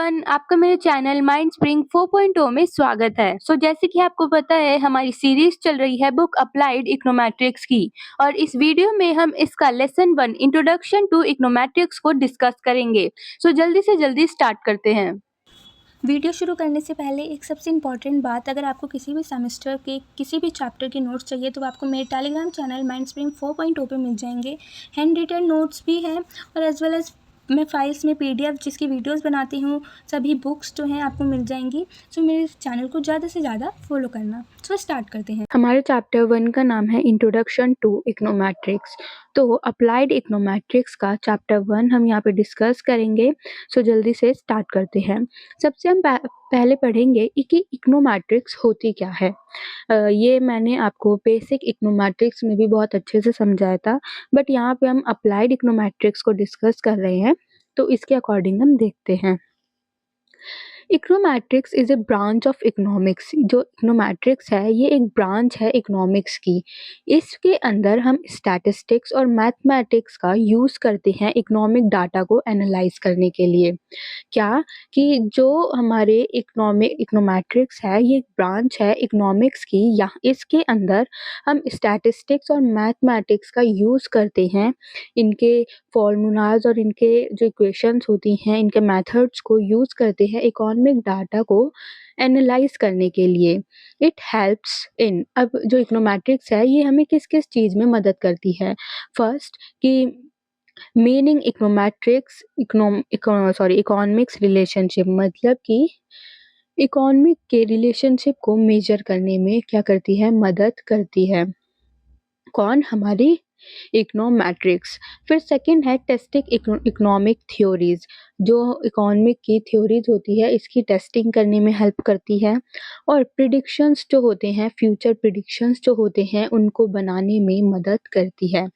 Everyone, आपका मेरे channel mind spring 4.0 में स्वागत है। जैसे कि आपको पता है, हमारी सीरीज चल रही है बुक अप्लाइड इकोनोमेट्रिक्स की, और इस वीडियो में हम इसका लेसन 1 इंट्रोडक्शन टू इकोनोमेट्रिक्स को डिस्कस करेंगे। जल्दी से जल्दी स्टार्ट करते हैं। वीडियो शुरू करने से पहले एक सबसे इम्पॉर्टेंट बात, अगर आपको किसी भी सेमेस्टर के किसी भी चैप्टर के नोट्स चाहिए तो आपको मेरे टेलीग्राम चैनल माइंड स्प्रिंग 4.0 पे मिल जाएंगे। हैंड रिटन नोट्स भी हैं और एज वेल एज मैं फाइल्स में PDF जिसकी वीडियोस बनाती हूँ, सभी बुक्स जो हैं आपको मिल जाएंगी। मेरे चैनल को ज़्यादा से ज़्यादा फॉलो करना। स्टार्ट करते हैं। हमारे चैप्टर 1 का नाम है introduction to econometrics. Applied econometrics का चैप्टर 1 हम यहाँ पे डिस्कस करेंगे। जल्दी से स्टार्ट करते हैं। सबसे हम पहले पढ़ेंगे कि इकोनोमेट्रिक्स होती क्या है। ये मैंने आपको बेसिक इकोनोमेट्रिक्स में भी बहुत अच्छे से समझाया था, बट यहाँ पे हम अप्लाइड इकोनोमेट्रिक्स को डिस्कस कर रहे हैं, तो इसके अकॉर्डिंग हम देखते हैं। Econometrics is a branch of economics. जो इकोनोमेट्रिक्स है ये एक ब्रांच है इकोनॉमिक्स की। इसके अंदर हम स्टैटिस्टिक्स और मैथमेटिक्स का यूज़ करते हैं इकोनॉमिक डाटा को एनालाइज करने के लिए। क्या कि जो हमारे इकोनोमेट्रिक्स है ये एक ब्रांच है इकोनॉमिक्स की, या इसके अंदर हम स्टैटिस्टिक्स और मैथमेटिक्स का यूज़ करते हैं इनके फॉर्मूलाज और इनके जो इक्वेशंस होती हैं इनके मेथड्स को यूज़ करते हैं इकोनॉमिक डाटा को एनालाइज करने के लिए। इट हेल्प्स इन, अब जो इकोनोमेट्रिक्स है ये हमें किस किस चीज़ में मदद करती है। फर्स्ट कि मीनिंग इकोनोमेट्रिक्स इकोनॉमिक्स रिलेशनशिप, मतलब कि इकोनॉमिक के रिलेशनशिप को मेजर करने में क्या करती है, मदद करती है। कौन? हमारी इकोनोमेट्रिक्स। फिर सेकंड है टेस्टिंग इकोनॉमिक थ्योरीज। जो इकोनॉमिक की थ्योरीज होती है इसकी टेस्टिंग करने में हेल्प करती है। और प्रिडिक्शंस जो होते हैं, फ्यूचर प्रिडिक्शंस जो होते हैं उनको बनाने में मदद करती है।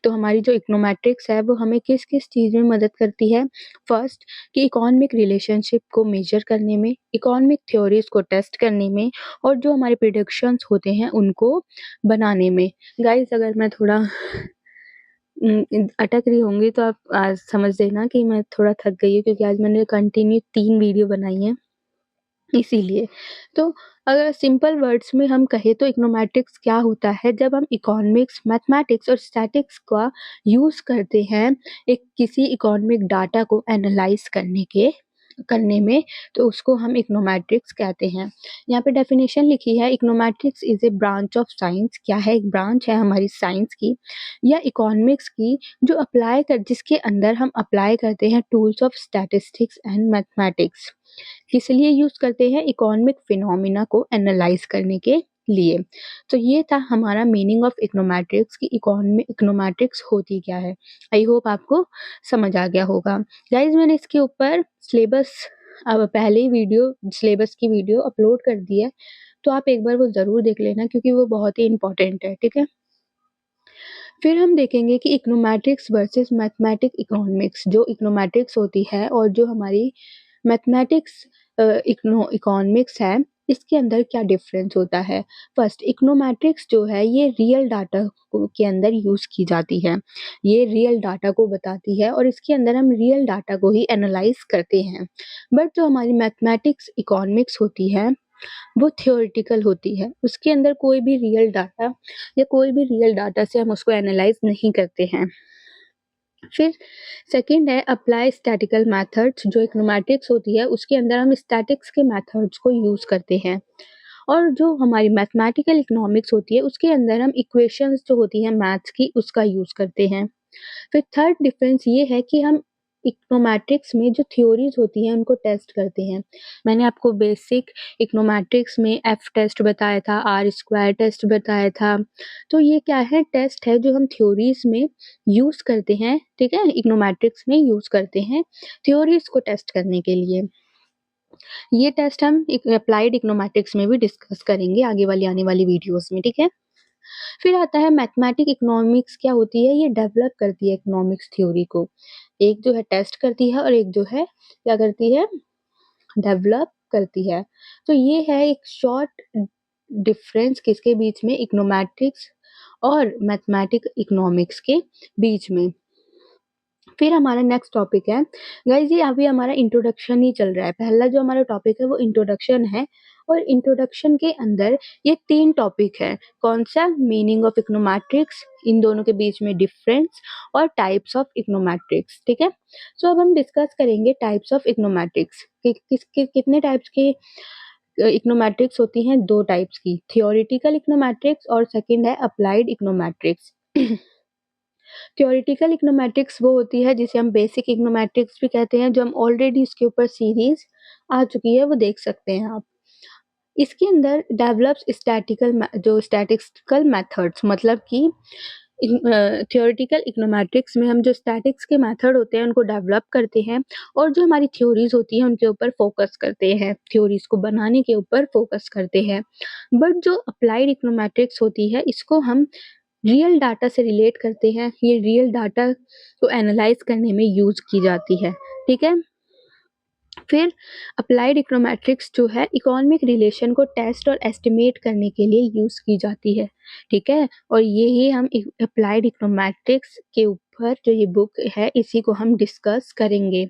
तो हमारी जो इकोनोमेट्रिक्स है वो हमें किस किस चीज़ में मदद करती है। फर्स्ट कि इकोनॉमिक रिलेशनशिप को मेजर करने में, इकोनॉमिक थ्योरीज को टेस्ट करने में, और जो हमारे प्रिडिक्शंस होते हैं उनको बनाने में। गाइस अगर मैं थोड़ा अटक रही होंगी तो आप आज समझ लेना कि मैं थोड़ा थक गई हूँ, क्योंकि आज मैंने कंटिन्यू 3 वीडियो बनाई हैं, इसीलिए। तो अगर सिंपल वर्ड्स में हम कहें तो इकोनोमेट्रिक्स क्या होता है, जब हम इकोनॉमिक्स, मैथमेटिक्स और स्टैटिक्स का यूज़ करते हैं एक किसी इकोनॉमिक डाटा को एनालाइज़ करने में, तो उसको हम इकोनोमेट्रिक्स कहते हैं। यहाँ पे डेफिनेशन लिखी है, econometrics is a branch of science. क्या है? एक ब्रांच है हमारी साइंस की या इकोनॉमिक्स की, जो जिसके अंदर हम अप्लाई करते हैं tools of statistics and mathematics. किस लिए यूज़ करते हैं? इकोनॉमिक फिनोमिना को एनालाइज करने के लिए। तो ये था हमारा मीनिंग ऑफ इकोनोमेट्रिक्स की इकोनोमेट्रिक्स होती क्या है। आई होप आपको समझ आ गया होगा। गाइज मैंने इसके ऊपर सिलेबस अब पहले ही सिलेबस की वीडियो अपलोड कर दी है, तो आप एक बार वो ज़रूर देख लेना, क्योंकि वो बहुत ही इंपॉर्टेंट है। ठीक है, फिर हम देखेंगे कि इकोनोमेट्रिक्स वर्सेस मैथमेटिक इकोनॉमिक्स। जो इकोनोमेट्रिक्स होती है और जो हमारी मैथमेटिक्स इकोनॉमिक्स है, इसके अंदर क्या डिफरेंस होता है। फर्स्ट, इकोनोमेट्रिक्स जो है ये रियल डाटा के अंदर यूज़ की जाती है। ये रियल डाटा को बताती है और इसके अंदर हम रियल डाटा को ही एनालाइज करते हैं। बट जो हमारी मैथमेटिक्स इकोनॉमिक्स होती है वो थ्योरेटिकल होती है। उसके अंदर कोई भी रियल डाटा से हम उसको एनालाइज नहीं करते हैं। फिर सेकंड है अप्लाई स्टैटिकल मेथड्स। जो इकोनोमेट्रिक्स होती है उसके अंदर हम स्टैटिक्स के मेथड्स को यूज़ करते हैं, और जो हमारी मैथमेटिकल इकोनॉमिक्स होती है उसके अंदर हम इक्वेशंस जो होती हैं मैथ्स की उसका यूज़ करते हैं। फिर थर्ड डिफरेंस ये है कि हम इकोनोमेट्रिक्स में जो थ्योरीज होती हैं उनको टेस्ट करते हैं। मैंने आपको बेसिक इकोनोमेट्रिक्स में एफ टेस्ट बताया था, आर स्क्वायर टेस्ट बताया था। तो ये क्या है? टेस्ट है जो हम थ्योरीज में यूज़ करते हैं। ठीक है, इकोनोमेट्रिक्स में यूज़ करते हैं थ्योरीज को टेस्ट करने के लिए। ये टेस्ट हम अप्लाइड इकोनोमेट्रिक्स में भी डिस्कस करेंगे आगे वाली आने वाली वीडियोस में। ठीक है, फिर आता है मैथमेटिक इकोनॉमिक्स। क्या होती है? ये डेवलप करती है इकोनॉमिक्स थ्योरी को। एक जो है टेस्ट करती है और एक जो है क्या करती है? डेवलप करती है। तो ये है एक शॉर्ट डिफरेंस किसके बीच में? इकोनोमेट्रिक्स और मैथमेटिक इकोनॉमिक्स के बीच में। फिर हमारा नेक्स्ट टॉपिक है गाइस, ये अभी हमारा इंट्रोडक्शन ही चल रहा है। पहला जो हमारा टॉपिक है वो इंट्रोडक्शन है, और इंट्रोडक्शन के अंदर ये 3 टॉपिक है। कौन सा? मीनिंग ऑफ इकोनोमेट्रिक्स, इन दोनों के बीच में डिफरेंस, और टाइप्स ऑफ इकोनोमेट्रिक्स। ठीक है, सो अब हम डिस्कस करेंगे टाइप्स ऑफ इकोनोमेट्रिक्स कि कितने टाइप्स के इकोनोमेट्रिक्स होती हैं। 2 टाइप्स की, थियोरेटिकल इकोनोमेट्रिक्स और सेकंड है अप्लाइड इकोनोमेट्रिक्स। थ्योरेटिकल इकोनोमेट्रिक्स वो होती है जिसे हम बेसिक इकोनोमेट्रिक्स भी कहते हैं, जो हम ऑलरेडी इसके ऊपर सीरीज आ चुकी है, वो देख सकते हैं आप। इसके अंदर डेवलप्स स्टैटिस्टिकल मेथड्स, मतलब कि थ्योरेटिकल इकोनोमेट्रिक्स में हम जो स्टैटिक्स के मेथड होते हैं उनको डेवलप करते हैं, और जो हमारी थ्योरीज होती हैं उनके ऊपर फोकस करते हैं, थ्योरीज को बनाने के ऊपर फोकस करते हैं। बट जो अप्लाइड इकोनोमेट्रिक्स होती है इसको हम रियल डाटा से रिलेट करते हैं, ये रियल डाटा को एनालाइज करने में यूज की जाती है। ठीक है, फिर अप्लाइड इकोनोमेट्रिक्स जो है इकोनॉमिक रिलेशन को टेस्ट और एस्टिमेट करने के लिए यूज की जाती है। ठीक है, और यही हम अप्लाइड इकोनोमेट्रिक्स के ऊपर जो ये बुक है इसी को हम डिस्कस करेंगे।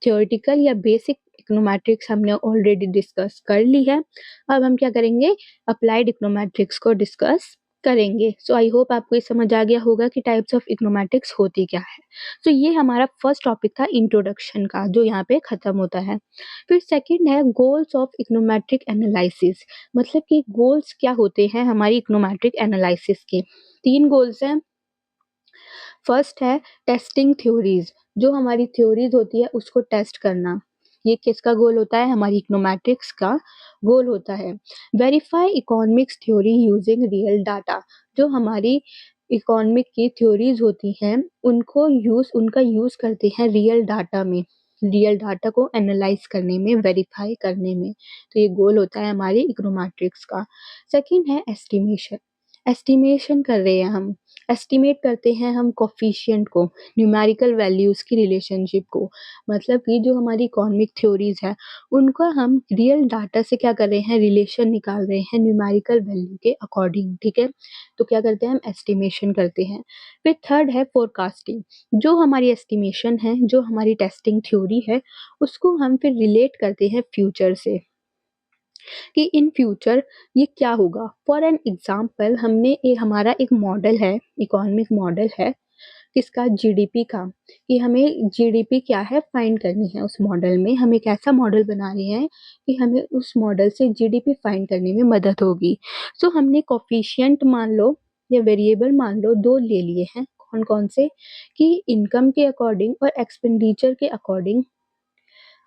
थ्योरेटिकल या बेसिक इकोनोमेट्रिक्स हमने ऑलरेडी डिस्कस कर ली है, अब हम क्या करेंगे? अप्लाइड इकोनोमेट्रिक्स को डिस्कस करेंगे। सो आई होप आपको ये समझ आ गया होगा कि टाइप्स ऑफ इकोनोमेट्रिक्स होती क्या है। तो ये हमारा फर्स्ट टॉपिक था इंट्रोडक्शन का, जो यहाँ पे खत्म होता है। फिर सेकंड है गोल्स ऑफ इकोनोमेट्रिक एनालिसिस, मतलब कि गोल्स क्या होते हैं हमारी इकोनोमेट्रिक एनालिसिस के। 3 गोल्स हैं। फर्स्ट है टेस्टिंग थ्योरीज, जो हमारी थ्योरीज होती है उसको टेस्ट करना। ये किसका गोल होता है? हमारी इकोनोमेट्रिक्स का गोल होता है। Verify economics theory using real data, जो हमारी इकोनॉमिक की थ्योरीज होती हैं उनका यूज करते हैं रियल डाटा में, रियल डाटा को एनालाइज करने में, वेरीफाई करने में। तो ये गोल होता है हमारी इकोनोमेट्रिक्स का। सेकंड है एस्टिमेशन, एस्टिमेशन कर रहे हैं हम, एस्टिमेट करते हैं हम कोफिशिएंट को, न्यूमेरिकल वैल्यूज की रिलेशनशिप को, मतलब कि जो हमारी इकोनॉमिक थ्योरीज है उनका हम रियल डाटा से क्या कर रहे हैं? रिलेशन निकाल रहे हैं न्यूमेरिकल वैल्यू के अकॉर्डिंग। ठीक है, तो क्या करते हैं? हम एस्टिमेशन करते हैं। फिर थर्ड है फोरकास्टिंग, जो हमारी एस्टिमेशन है, जो हमारी टेस्टिंग थ्योरी है, उसको हम फिर रिलेट करते हैं फ्यूचर से कि इन फ्यूचर ये क्या होगा। फॉर एन एग्जाम्पल, हमारा एक मॉडल है, इकोनॉमिक मॉडल है, किसका? जीडीपी का, कि हमें जीडीपी क्या है फाइंड करनी है। उस मॉडल में हम एक ऐसा मॉडल बना रहे हैं कि हमें उस मॉडल से जीडीपी फाइंड करने में मदद होगी। सो हमने कोफिशिएंट मान लो या वेरिएबल मान लो 2 ले लिए हैं। कौन कौन से? कि इनकम के अकॉर्डिंग और एक्सपेंडिचर के अकॉर्डिंग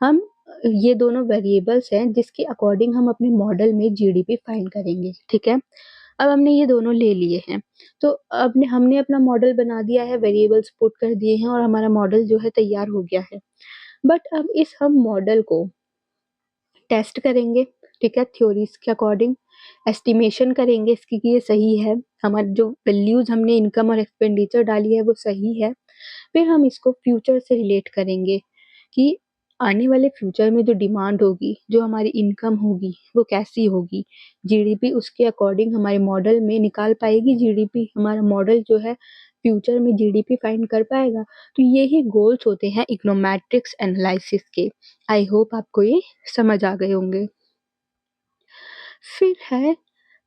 हम ये दोनों वेरिएबल्स हैं जिसके अकॉर्डिंग हम अपने मॉडल में जीडीपी फाइंड करेंगे। ठीक है, अब हमने ये दोनों ले लिए हैं, तो अब हमने अपना मॉडल बना दिया है, वेरिएबल्स पुट कर दिए हैं और हमारा मॉडल जो है तैयार हो गया है। बट अब इस हम मॉडल को टेस्ट करेंगे। ठीक है, थ्योरीज के अकॉर्डिंग एस्टिमेशन करेंगे इसकी कि ये सही है, हमारी जो वैल्यूज हमने इनकम और एक्सपेंडिचर डाली है वो सही है। फिर हम इसको फ्यूचर से रिलेट करेंगे कि आने वाले फ्यूचर में जो डिमांड होगी, जो हमारी इनकम होगी, वो कैसी होगी, जीडीपी उसके अकॉर्डिंग हमारे मॉडल में निकाल पाएगी जीडीपी, हमारा मॉडल जो है फ्यूचर में जीडीपी फाइंड कर पाएगा। तो यही गोल्स होते हैं इकोनोमेट्रिक्स एनालिसिस के। आई होप आपको ये समझ आ गए होंगे। फिर है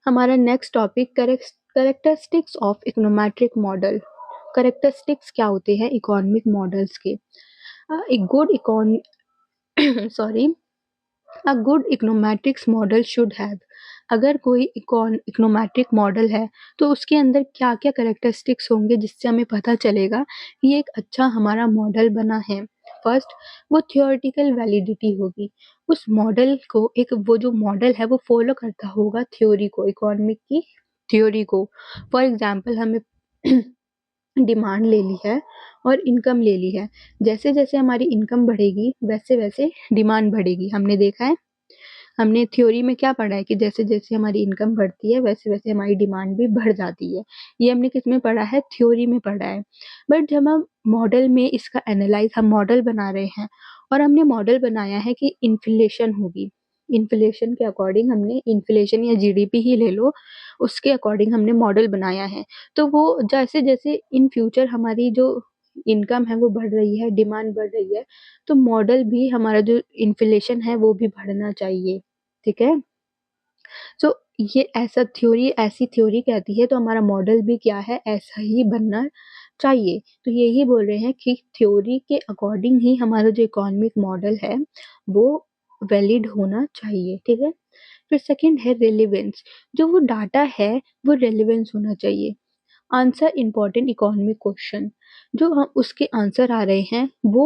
हमारा next topic characteristics of econometric model. Characteristics क्या होते हैं इकोनॉमिक मॉडल्स के? एक good econ sorry a good econometrics model should have, अगर कोई इकोनोमेट्रिक मॉडल है तो उसके अंदर क्या क्या करेक्टरिस्टिक्स होंगे जिससे हमें पता चलेगा कि ये एक अच्छा हमारा मॉडल बना है। फर्स्ट, वो थियोरेटिकल वैलिडिटी होगी, उस मॉडल को, एक वो जो मॉडल है वो फॉलो करता होगा थ्योरी को, इकोनॉमिक की थ्योरी को। फॉर एग्जाम्पल, हमें डिमांड ले ली है और इनकम ले ली है, जैसे जैसे हमारी इनकम बढ़ेगी वैसे वैसे डिमांड बढ़ेगी। हमने देखा है, हमने थ्योरी में क्या पढ़ा है कि जैसे जैसे हमारी इनकम बढ़ती है वैसे वैसे हमारी डिमांड भी बढ़ जाती है। ये हमने किस में पढ़ा है? थ्योरी में पढ़ा है। बट जब हम मॉडल में इसका एनालाइज, हम मॉडल बना रहे हैं और हमने मॉडल बनाया है कि इन्फ्लेशन होगी, इन्फ्लेशन के अकॉर्डिंग हमने, इन्फ्लेशन या जीडीपी ही ले लो, उसके अकॉर्डिंग हमने मॉडल बनाया है। तो वो जैसे जैसे इन फ्यूचर हमारी जो इनकम है वो बढ़ रही है, डिमांड बढ़ रही है, तो मॉडल भी हमारा जो इन्फ्लेशन है वो भी बढ़ना चाहिए, ठीक है। तो ये ऐसी थ्योरी कहती है, तो हमारा मॉडल भी क्या है, ऐसा ही बनना चाहिए। तो यही बोल रहे हैं कि थ्योरी के अकॉर्डिंग ही हमारा जो इकोनॉमिक मॉडल है वो वैलिड होना चाहिए, ठीक है। फिर सेकंड है रेलेवेंस, जो वो डाटा है वो रेलेवेंस होना चाहिए। आंसर इम्पोर्टेंट इकोनॉमिक क्वेश्चन, जो हम उसके आंसर आ रहे हैं वो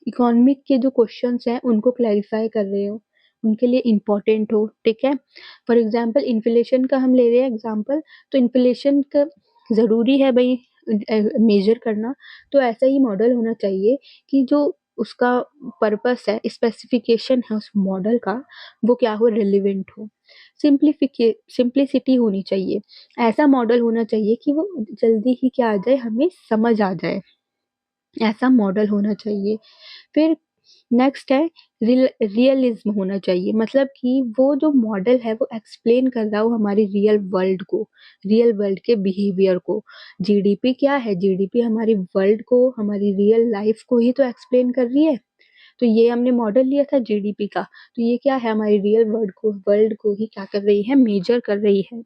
इकोनॉमिक के जो क्वेश्चंस हैं उनको क्लैरिफाई कर रहे हो, उनके लिए इम्पोर्टेंट हो, ठीक है। फॉर एग्जांपल इन्फ्लेशन का हम ले रहे हैं एग्जांपल, तो इन्फ्लेशन का ज़रूरी है भाई मेजर करना, तो ऐसा ही मॉडल होना चाहिए कि जो उसका पर्पस है, स्पेसिफिकेशन है उस मॉडल का, वो क्या हो, रिलेवेंट हो। सिंप्लिसिटी होनी चाहिए, ऐसा मॉडल होना चाहिए कि वो जल्दी ही क्या आ जाए, हमें समझ आ जाए, ऐसा मॉडल होना चाहिए। फिर नेक्स्ट है रियलिज्म होना चाहिए, मतलब कि वो जो मॉडल है वो एक्सप्लेन कर रहा हो हमारी रियल वर्ल्ड को, रियल वर्ल्ड के बिहेवियर को। जीडीपी क्या है, जीडीपी हमारी वर्ल्ड को, हमारी रियल लाइफ को ही तो एक्सप्लेन कर रही है। तो ये हमने मॉडल लिया था जीडीपी का, तो ये क्या है, हमारी रियल वर्ल्ड को ही क्या कर रही है, मेजर कर रही है।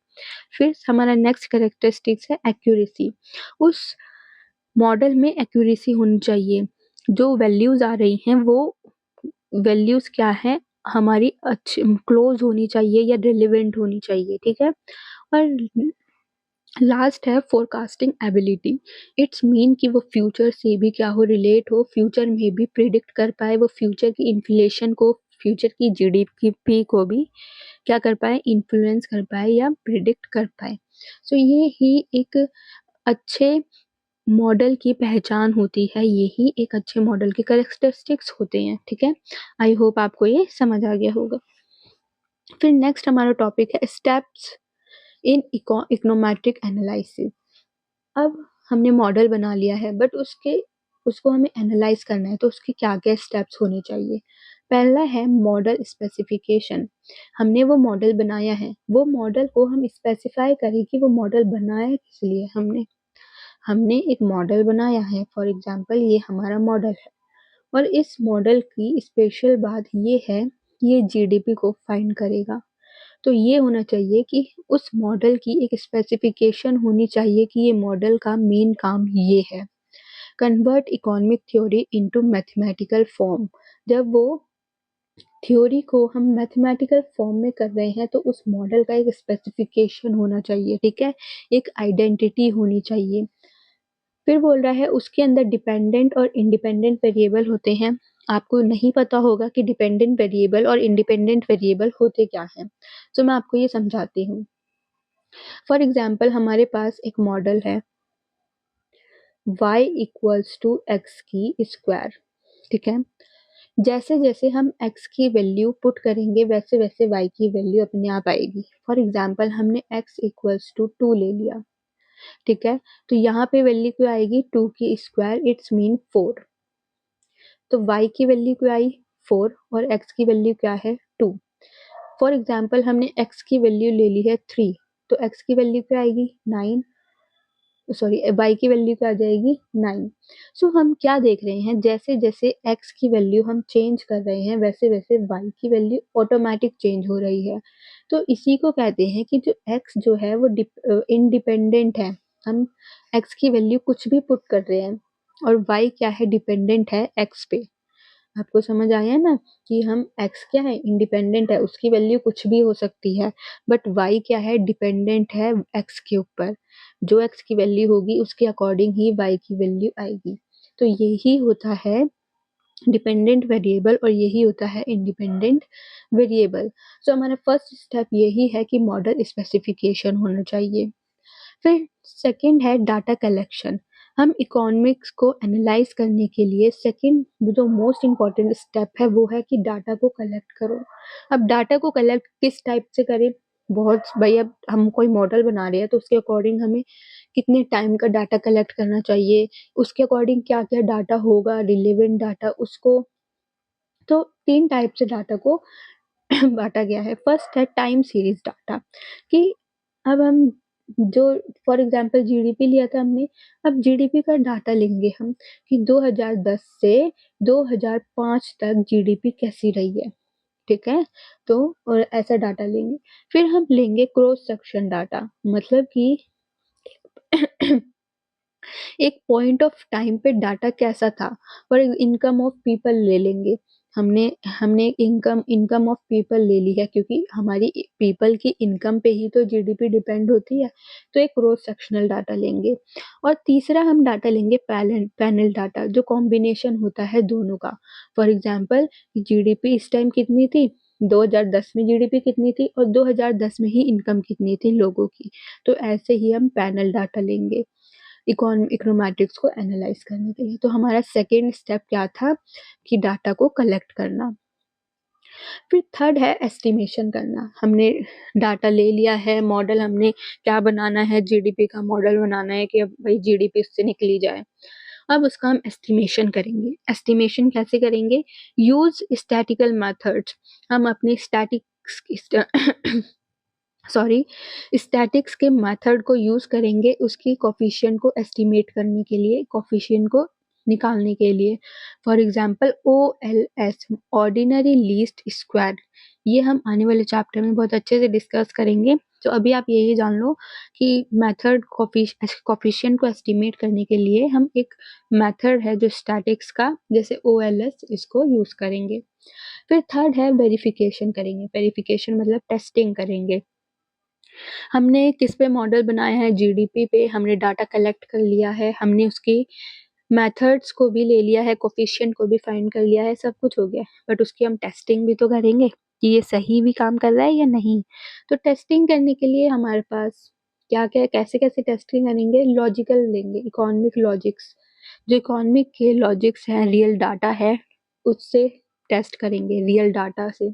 फिर हमारा नेक्स्ट कैरेक्टरिस्टिक्स है एक्यूरेसी, उस मॉडल में एक्यूरेसी होनी चाहिए, जो वैल्यूज आ रही हैं वो वैल्यूज क्या है, हमारी अच्छी क्लोज होनी चाहिए या रिलेवेंट होनी चाहिए, ठीक है। और लास्ट है फोरकास्टिंग एबिलिटी, इट्स मीन कि वो फ्यूचर से भी क्या हो, रिलेट हो, फ्यूचर में भी प्रिडिक्ट कर पाए, वो फ्यूचर की इन्फ्लेशन को, फ्यूचर की जीडीपी को भी क्या कर पाए, इन्फ्लुएंस कर पाए या प्रिडिक्ट कर पाए। सो ये ही एक अच्छे मॉडल की पहचान होती है, यही एक अच्छे मॉडल के कैरेक्टरिस्टिक्स होते हैं, ठीक है। आई होप आपको ये समझ आ गया होगा। फिर नेक्स्ट हमारा टॉपिक है स्टेप्स इन इकोनोमेट्रिक एनालिसिस। अब हमने मॉडल बना लिया है, बट उसको हमें एनालाइज करना है, तो उसके क्या क्या स्टेप्स होने चाहिए। पहला है मॉडल स्पेसिफिकेशन, हमने वो मॉडल बनाया है, वो मॉडल को हम स्पेसिफाई करें कि वो मॉडल बनाया किस लिए, हमने हमने एक मॉडल बनाया है, फॉर एग्जांपल ये हमारा मॉडल है, और इस मॉडल की स्पेशल बात ये है कि ये जीडीपी को फाइंड करेगा। तो ये होना चाहिए कि उस मॉडल की एक स्पेसिफिकेशन होनी चाहिए कि ये मॉडल का मेन काम ये है, convert economic theory into mathematical form. जब वो थ्योरी को हम मैथमेटिकल फॉर्म में कर रहे हैं, तो उस मॉडल का एक स्पेसिफिकेशन होना चाहिए, ठीक है, एक आइडेंटिटी होनी चाहिए। फिर बोल रहा है उसके अंदर डिपेंडेंट और इंडिपेंडेंट वेरिएबल होते हैं। आपको नहीं पता होगा कि डिपेंडेंट वेरिएबल और इंडिपेंडेंट वेरिएबल होते क्या हैं, तो मैं आपको ये समझाती हूँ। फॉर एग्जाम्पल हमारे पास एक मॉडल है y इक्वल्स टू एक्स की स्क्वायर, ठीक है। जैसे जैसे हम x की वैल्यू पुट करेंगे वैसे वैसे y की वैल्यू अपने आप आएगी। फॉर एग्जाम्पल हमने x इक्वल्स टू 2 ले लिया, ठीक है, तो यहाँ पे वैल्यू क्या आएगी, 2 की स्क्वायर, इट्स मीन 4। तो y की वैल्यू क्या आई, 4, और x की वैल्यू क्या है, 2। फॉर एग्जाम्पल हमने x की वैल्यू ले ली है 3, तो x की वैल्यू क्या आएगी, 9, सॉरी y की वैल्यू क्या आ जाएगी, 9। सो हम क्या देख रहे हैं, जैसे जैसे x की वैल्यू हम चेंज कर रहे हैं वैसे वैसे y की वैल्यू ऑटोमेटिक चेंज हो रही है। तो इसी को कहते हैं कि जो x जो है वो इंडिपेंडेंट है, हम x की वैल्यू कुछ भी पुट कर रहे हैं, और y क्या है, डिपेंडेंट है x पे। आपको समझ आया ना कि हम x क्या है, इंडिपेंडेंट है, उसकी वैल्यू कुछ भी हो सकती है, बट y क्या है, डिपेंडेंट है x के ऊपर, जो x की वैल्यू होगी उसके अकॉर्डिंग ही y की वैल्यू आएगी। तो यही होता है डिपेंडेंट वेरिएबल और यही होता है इंडिपेंडेंट वेरिएबल। सो हमारा फर्स्ट स्टेप यही है कि मॉडल स्पेसिफिकेशन होना चाहिए। फिर सेकंड है डाटा कलेक्शन, हम इकोनॉमिक्स को एनालाइज करने के लिए सेकंड जो मोस्ट इम्पॉर्टेंट स्टेप है वो है कि डाटा को कलेक्ट करो। अब डाटा को कलेक्ट किस टाइप से करें, बहुत भाई, अब हम कोई मॉडल बना रहे हैं तो उसके अकॉर्डिंग हमें कितने टाइम का डाटा कलेक्ट करना चाहिए, उसके अकॉर्डिंग क्या क्या डाटा होगा, रिलेवेंट डाटा उसको। तो 3 टाइप से डाटा को बांटा गया है। फर्स्ट है टाइम सीरीज डाटा, कि अब हम जो फॉर एग्जांपल जीडीपी लिया था हमने, अब जीडीपी का डाटा लेंगे हम कि 2010 से 2005 तक जीडीपी कैसी रही है, ठीक है? तो और ऐसा डाटा लेंगे। फिर हम लेंगे क्रॉस सेक्शन डाटा, मतलब कि एक पॉइंट ऑफ टाइम पे डाटा कैसा था, और इनकम ऑफ पीपल ले लेंगे। हमने हमने इनकम इनकम ऑफ पीपल ले ली है, क्योंकि हमारी पीपल की इनकम पे ही तो जीडीपी डिपेंड होती है। तो एक क्रॉस सेक्शनल डाटा लेंगे। और तीसरा हम डाटा लेंगे पैनल पैनल डाटा, जो कॉम्बिनेशन होता है दोनों का। फॉर एग्जांपल जीडीपी इस टाइम कितनी थी, 2010 में जीडीपी कितनी थी, और 2010 में ही इनकम कितनी थी लोगों की। तो ऐसे ही हम पैनल डाटा लेंगे इकोनोमेट्रिक्स को एनालाइज करने के लिए। तो हमारा सेकेंड स्टेप क्या था कि डाटा को कलेक्ट करना। फिर थर्ड है एस्टिमेशन करना। हमने डाटा ले लिया है, मॉडल हमने क्या बनाना है, जीडीपी का मॉडल बनाना है कि अब भाई जीडीपी उससे निकली जाए। अब उसका हम एस्टिमेशन करेंगे। एस्टिमेशन कैसे करेंगे? Use statistical methods. हम अपने सॉरी स्टैटिक्स के मेथड को यूज करेंगे उसकी कोफिशिएंट को एस्टिमेट करने के लिए, कोफिशिएंट को निकालने के लिए। For example OLS, ordinary least square, ये हम आने वाले चैप्टर में बहुत अच्छे से डिस्कस करेंगे। तो अभी आप यही जान लो कि मेथड कोफिशिएंट को एस्टिमेट करने के लिए हम एक मेथड है जो स्टैटिक्स का, जैसे OLS, इसको यूज करेंगे। फिर थर्ड है वेरिफिकेशन करेंगे। वेरिफिकेशन मतलब टेस्टिंग करेंगे। हमने किस पे मॉडल बनाया है, जीडीपी पे। हमने डाटा कलेक्ट कर लिया है, हमने उसकी मेथड्स को भी ले लिया है, कोफिशिएंट को भी फाइंड कर लिया है, सब कुछ हो गया। बट उसकी हम टेस्टिंग भी तो करेंगे कि ये सही भी काम कर रहा है या नहीं। तो टेस्टिंग करने के लिए हमारे पास क्या क्या, कैसे कैसे टेस्टिंग करेंगे? लॉजिकल लेंगे, इकोनॉमिक लॉजिक्स, जो इकोनॉमिक के लॉजिक्स हैं, रियल डाटा है, उससे टेस्ट करेंगे। रियल डाटा से,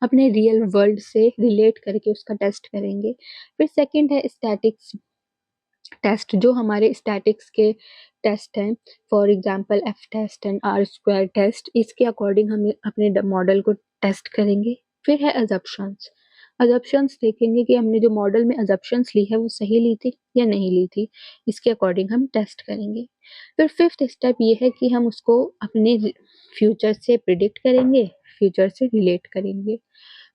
अपने रियल वर्ल्ड से रिलेट करके उसका टेस्ट करेंगे। फिर सेकंड है स्टैटिक्स टेस्ट, जो हमारे स्टैटिक्स के टेस्ट हैं, for example F test and R square test, इसके अकॉर्डिंग हम अपने मॉडल को टेस्ट करेंगे। फिर है अजप्शंस। अजप्शंस देखेंगे कि हमने जो मॉडल में अजप्शंस ली है वो सही ली थी या नहीं ली थी, इसके अकॉर्डिंग हम टेस्ट करेंगे। फिर फिफ्थ स्टेप ये है कि हम उसको अपने फ्यूचर से प्रिडिक्ट करेंगे, फ्यूचर से रिलेट करेंगे।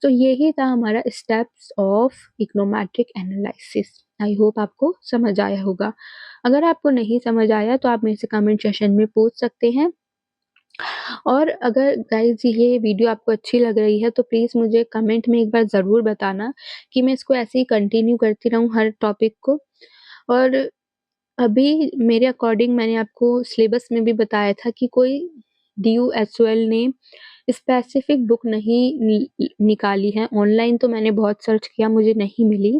तो यही था हमारा steps of econometric analysis. I hope आपको समझ आया होगा। अगर आपको नहीं समझ आया तो आप मेरे से कमेंट सेशन में पूछ सकते हैं। और अगर गाइज ये वीडियो आपको अच्छी लग रही है तो प्लीज़ मुझे कमेंट में एक बार ज़रूर बताना कि मैं इसको ऐसे ही कंटिन्यू करती रहूँ हर टॉपिक को। और अभी मेरे अकॉर्डिंग मैंने आपको सिलेबस में भी बताया था कि कोई DUSOL ने स्पेसिफिक बुक नहीं निकाली है। ऑनलाइन तो मैंने बहुत सर्च किया, मुझे नहीं मिली।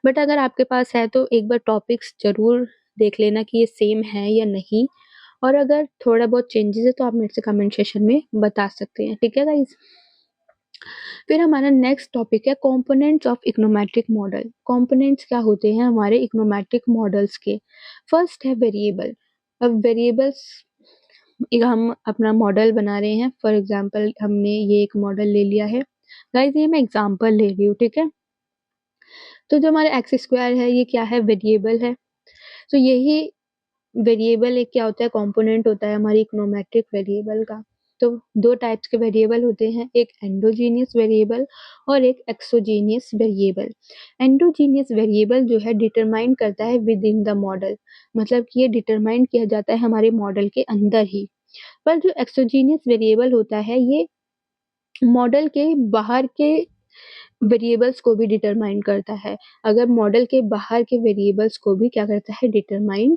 बट अगर आपके पास है तो एक बार टॉपिक्स ज़रूर देख लेना कि ये सेम है या नहीं। और अगर थोड़ा बहुत चेंजेस है तो आप मेरे से कमेंट सेशन में बता सकते हैं, ठीक है गाइज? फिर हमारा नेक्स्ट टॉपिक है components of econometric model. Components क्या होते हैं हमारे इकोनोमेट्रिक मॉडल्स के? फर्स्ट है वेरिएबल। अब वेरिएबल्स, हम अपना मॉडल बना रहे हैं। फॉर एग्जांपल हमने ये एक मॉडल ले लिया है। गाइस ये मैं एग्जांपल ले रही हूँ, ठीक है? तो जो हमारा एक्स स्क्वायर है ये क्या है? वेरिएबल है। तो यही वेरिएबल एक क्या होता है? कंपोनेंट होता है हमारी इकोनोमेट्रिक वेरिएबल का। तो दो टाइप्स के वेरिएबल होते हैं, एक एंडोजीनियस वेरिएबल और एक एक्सोजीनियस वेरिएबल। एंडोजीनियस वेरिएबल जो है डिटरमाइन करता है विद इन द मॉडल, मतलब कि ये डिटरमाइन किया जाता है हमारे मॉडल के अंदर ही। पर जो एक्सोजीनियस वेरिएबल होता है ये मॉडल के बाहर के वेरिएबल्स को भी डिटरमाइन करता है। अगर मॉडल के बाहर के वेरिएबल्स को भी क्या करता है? डिटरमाइन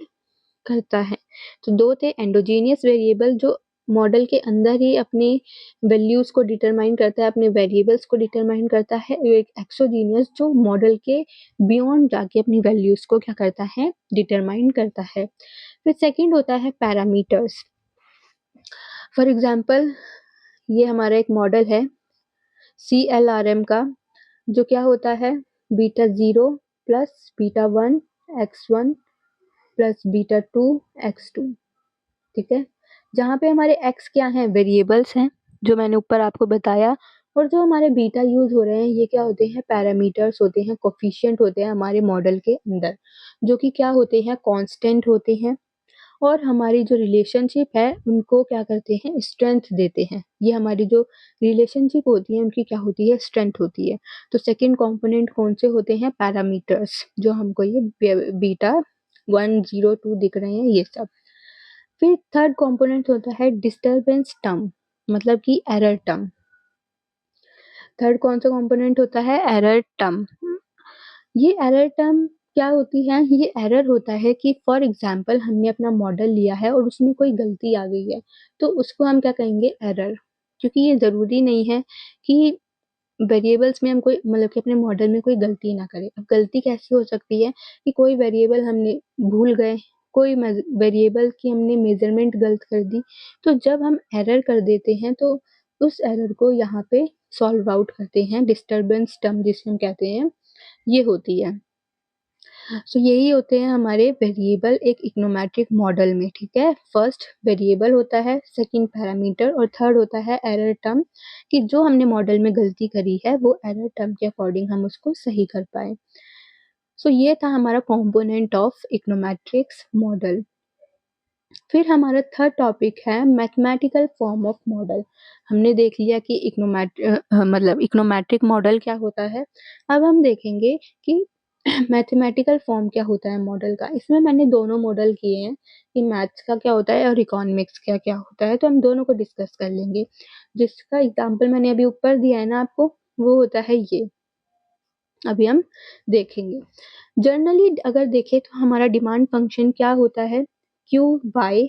करता है। तो दो थे, एंडोजीनियस वेरिएबल जो मॉडल के अंदर ही अपनी वैल्यूज को डिटरमाइन करता है, अपने वेरिएबल्स को डिटरमाइन करता है। एक एक्सोजीनियस जो मॉडल के बियॉन्ड जाके अपनी वैल्यूज को क्या करता है? डिटरमाइन करता है। फिर सेकंड होता है पैरामीटर्स। फॉर एग्जांपल ये हमारा एक मॉडल है CLRM का, जो क्या होता है? Beta 0 plus beta 1 x1 plus beta 2 x2, ठीक है? जहाँ पे हमारे x क्या हैं? वेरिएबल्स हैं, जो मैंने ऊपर आपको बताया। और जो हमारे बीटा यूज़ हो रहे हैं ये क्या होते हैं, पैरामीटर्स होते हैं, कोफिशिएंट होते हैं हमारे मॉडल के अंदर, जो कि क्या होते हैं, कांस्टेंट होते हैं और हमारी जो रिलेशनशिप है उनको क्या करते हैं, स्ट्रेंथ देते हैं। ये हमारी जो रिलेशनशिप होती है उनकी क्या होती है, स्ट्रेंथ होती है। तो सेकंड कंपोनेंट कौन से होते हैं, पैरामीटर्स, जो हमको ये बीटा 1 0 2 दिख रहे हैं ये सब। फिर थर्ड कंपोनेंट होता है डिस्टरबेंस टर्म, मतलब कि एरर टर्म। थर्ड कौन सा कंपोनेंट होता है, एरर टर्म। ये एरर टर्म क्या होती है, ये एरर होता है कि फॉर एग्जांपल हमने अपना मॉडल लिया है और उसमें कोई गलती आ गई है, तो उसको हम क्या कहेंगे, एरर। क्योंकि ये ज़रूरी नहीं है कि वेरिएबल्स में हम कोई मतलब कि अपने मॉडल में कोई गलती ना करें। अब गलती कैसी हो सकती है कि कोई वेरिएबल हमने भूल गए, कोई वेरिएबल की हमने मेजरमेंट गलत कर दी, तो जब हम एरर कर देते हैं तो उस एरर को यहाँ पे सॉल्व आउट करते हैं, डिस्टरबेंस टर्म जिसे हम कहते हैं, ये होती है। सो यही होते हैं हमारे वेरिएबल एक इकोनोमेट्रिक मॉडल में, ठीक है। फर्स्ट वेरिएबल होता है, सेकंड पैरामीटर और थर्ड होता है एरर टर्म, कि जो हमने मॉडल में गलती करी है वो एरर टर्म के अकॉर्डिंग हम उसको सही कर पाए। सो ये था हमारा कंपोनेंट ऑफ इकोनोमेट्रिक्स मॉडल। फिर हमारा थर्ड टॉपिक है मैथमेटिकल फॉर्म ऑफ मॉडल। हमने देख लिया कि मतलब इकोनोमेट्रिक मॉडल क्या होता है। अब हम देखेंगे कि मैथमेटिकल फॉर्म क्या होता है मॉडल का। इसमें मैंने दोनों मॉडल किए हैं कि मैथ्स का क्या होता है और इकोनॉमिक्स का क्या होता है, तो हम दोनों को डिस्कस कर लेंगे। जिसका एग्जाम्पल मैंने अभी ऊपर दिया है ना आपको, वो होता है ये, अभी हम देखेंगे। जनरली अगर देखें तो हमारा डिमांड फंक्शन क्या होता है, Q Y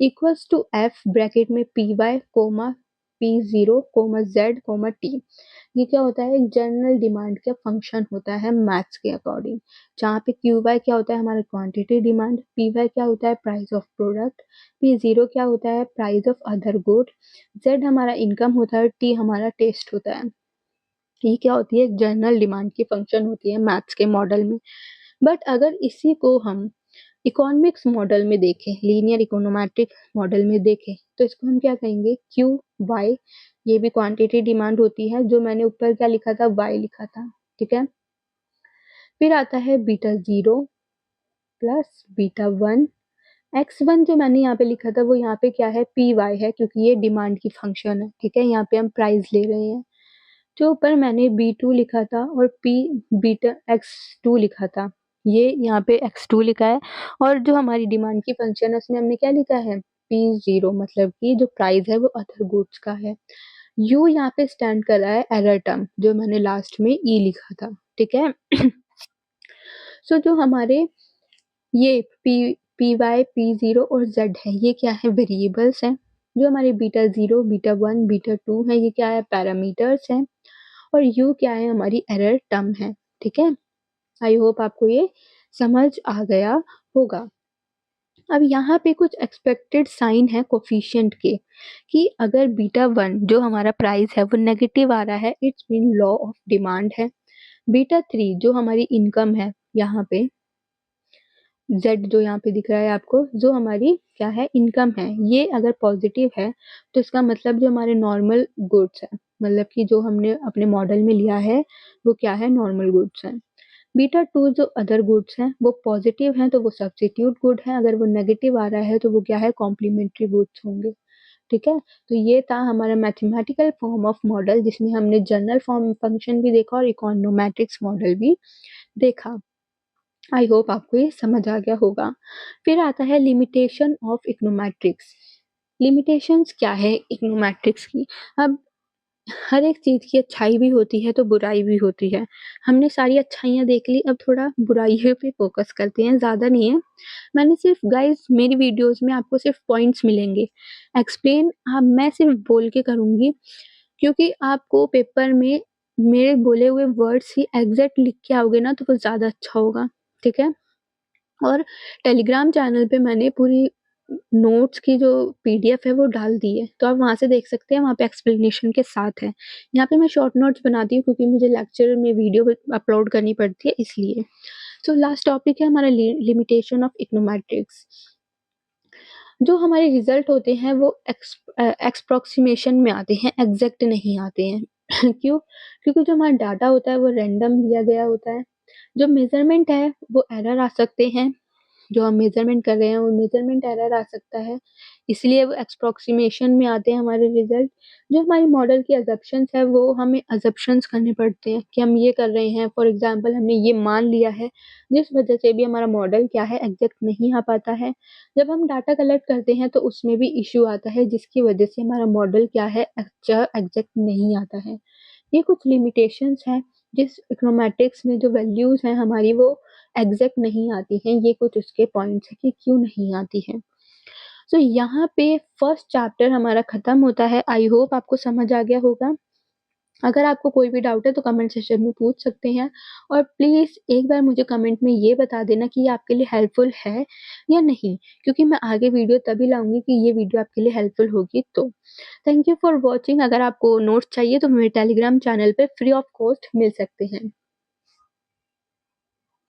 equals to F bracket में P Y comma P zero comma Z comma T. ये क्या होता है, एक जनरल डिमांड का फंक्शन होता है मैथ्स के अकॉर्डिंग, जहाँ पे क्यू वाई क्या होता है, हमारा क्वांटिटी डिमांड, पी वाई क्या होता है, price of product, P zero क्या होता है, price of other good, Z हमारा इनकम होता है, टी हमारा टेस्ट होता है। ये क्या होती है, एक जनरल डिमांड की फंक्शन होती है मैथ्स के मॉडल में। बट अगर इसी को हम इकोनॉमिक्स मॉडल में देखें, लीनियर इकोनोमेट्रिक मॉडल में देखें, तो इसको हम क्या कहेंगे, क्यू वाई, ये भी क्वांटिटी डिमांड होती है, जो मैंने ऊपर क्या लिखा था, वाई लिखा था, ठीक है। फिर आता है beta zero plus beta one, x one जो मैंने यहाँ पे लिखा था वो यहाँ पे क्या है, पी वाई है, क्योंकि ये डिमांड की फंक्शन है, ठीक है, यहाँ पे हम प्राइस ले रहे हैं। जो ऊपर मैंने बी टू लिखा था और पी बीटा एक्स टू लिखा था, ये यहाँ पे एक्स टू लिखा है। और जो हमारी डिमांड की फंक्शन है उसमें हमने क्या लिखा है, पी जीरो, मतलब कि जो प्राइस है वो अदर गुड्स का है। यू यहाँ पे स्टैंड कर रहा है एरर टर्म, जो मैंने लास्ट में ई लिखा था, ठीक है। सो जो हमारे ये पी वाई पी जीरो और जेड है, ये क्या है, वेरिएबल्स हैं। जो हमारे beta zero beta one beta two है, ये क्या है, पैरामीटर्स हैं। और यू क्या है, हमारी एरर टर्म है, ठीक है। आई होप आपको ये समझ आ गया होगा। अब यहाँ पे कुछ एक्सपेक्टेड साइन है कोफिशिएंट के, कि अगर बीटा वन जो हमारा प्राइस है वो नेगेटिव आ रहा है, it's mean law of demand है। बीटा थ्री जो हमारी इनकम है, यहाँ पे जेड जो यहाँ पे दिख रहा है आपको, जो हमारी क्या है, इनकम है, ये अगर पॉजिटिव है तो इसका मतलब जो हमारे नॉर्मल गुड्स है, मतलब कि जो हमने अपने मॉडल में लिया है वो क्या है, नॉर्मल गुड्स है। बीटा टू जो अदर गुड्स हैं वो पॉजिटिव हैं तो वो सब्स्टिट्यूट गुड है, अगर वो नेगेटिव आ रहा है तो वो क्या है, कॉम्प्लीमेंट्री गुड्स होंगे, ठीक है। तो ये था हमारा मैथमेटिकल फॉर्म ऑफ मॉडल, जिसमें हमने जनरल फॉर्म फंक्शन भी देखा और इकोनोमेट्रिक्स मॉडल भी देखा। आई होप आपको ये समझ आ गया होगा। फिर आता है लिमिटेशन ऑफ इकोनोमेट्रिक्स। लिमिटेशंस क्या है इकोनोमेट्रिक्स की। अब हर एक चीज की अच्छाई भी होती है तो बुराई भी होती है। हमने सारी अच्छाइयाँ देख ली, अब थोड़ा बुराइयों पे फोकस करते हैं, ज़्यादा नहीं है। मैंने सिर्फ गाइस, मेरी वीडियोस में आपको सिर्फ पॉइंट्स मिलेंगे, एक्सप्लेन आप मैं सिर्फ बोल के करूँगी, क्योंकि आपको पेपर में मेरे बोले हुए वर्ड्स ही एग्जैक्ट लिख के आओगे ना तो वो ज़्यादा अच्छा होगा, ठीक है। और टेलीग्राम चैनल पे मैंने पूरी नोट्स की जो पीडीएफ है वो डाल दी है, तो आप वहाँ से देख सकते हैं, वहाँ पे एक्सप्लेनेशन के साथ है। यहाँ पे मैं शॉर्ट नोट्स बनाती हूँ क्योंकि मुझे लेक्चर में वीडियो अपलोड करनी पड़ती है इसलिए। सो लास्ट टॉपिक है हमारा लिमिटेशन ऑफ इकोनोमेट्रिक्स। जो हमारे रिजल्ट होते हैं वो एक्सप्रोक्सीमेशन में आते हैं, एग्जैक्ट नहीं आते हैं। क्यों? क्योंकि जो हमारा डाटा होता है वो रैंडम लिया गया होता है। जो मेज़रमेंट है वो एरर आ सकते हैं, जो हम मेज़रमेंट कर रहे हैं वो मेज़रमेंट एरर आ सकता है, इसलिए वो एप्रोक्सीमेशन में आते हैं हमारे रिज़ल्ट। जो हमारी मॉडल की असम्पशन्स है वो हमें असम्पशन्स करने पड़ते हैं कि हम ये कर रहे हैं, फॉर एग्ज़ाम्पल हमने ये मान लिया है, जिस वजह से भी हमारा मॉडल क्या है एग्ज़ैक्ट नहीं आ पाता है। जब हम डाटा कलेक्ट करते हैं तो उसमें भी इश्यू आता है जिसकी वजह से हमारा मॉडल क्या है एग्ज़ैक्ट नहीं आता है। ये कुछ लिमिटेशंस हैं जिस इकोनॉमेटिक्स में जो वैल्यूज़ हैं हमारी वो एग्ज़ैक्ट नहीं आती हैं, ये कुछ उसके पॉइंट्स हैं कि क्यों नहीं आती हैं। सो यहाँ पे फर्स्ट चैप्टर हमारा खत्म होता है। आई होप आपको समझ आ गया होगा। अगर आपको कोई भी डाउट है तो कमेंट सेक्शन में पूछ सकते हैं और प्लीज़ एक बार मुझे कमेंट में ये बता देना कि ये आपके लिए हेल्पफुल है या नहीं, क्योंकि मैं आगे वीडियो तभी लाऊँगी कि ये वीडियो आपके लिए हेल्पफुल होगी तो। Thank you for watching. अगर आपको नोट्स चाहिए तो मेरे टेलीग्राम चैनल पे फ्री ऑफ कॉस्ट मिल सकते हैं।